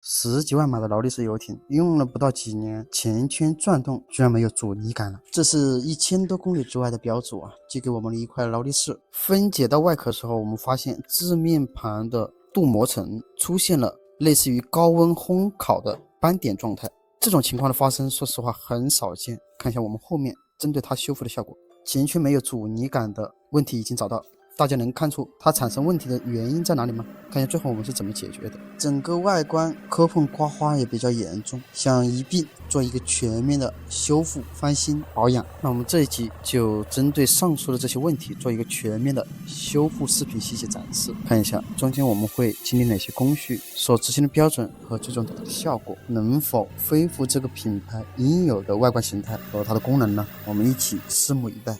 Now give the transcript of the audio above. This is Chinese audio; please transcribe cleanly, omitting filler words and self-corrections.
十几万码的劳力士游艇，用了不到几年，前圈转动居然没有阻尼感了。这是1000多公里之外的标主啊，寄给我们的一块劳力士。分解到外壳时候，我们发现字面盘的镀膜层出现了类似于高温烘烤的斑点状态。这种情况的发生，说实话很少见。看一下我们后面针对它修复的效果，前圈没有阻尼感的问题已经找到。大家能看出它产生问题的原因在哪里吗？看一下最后我们是怎么解决的。整个外观磕碰刮花也比较严重，想一并做一个全面的修复翻新保养。那我们这一集就针对上述的这些问题做一个全面的修复视频细节展示。看一下中间我们会经历哪些工序，所执行的标准和最终得到的效果，能否恢复这个品牌应有的外观形态和它的功能呢？我们一起拭目以待。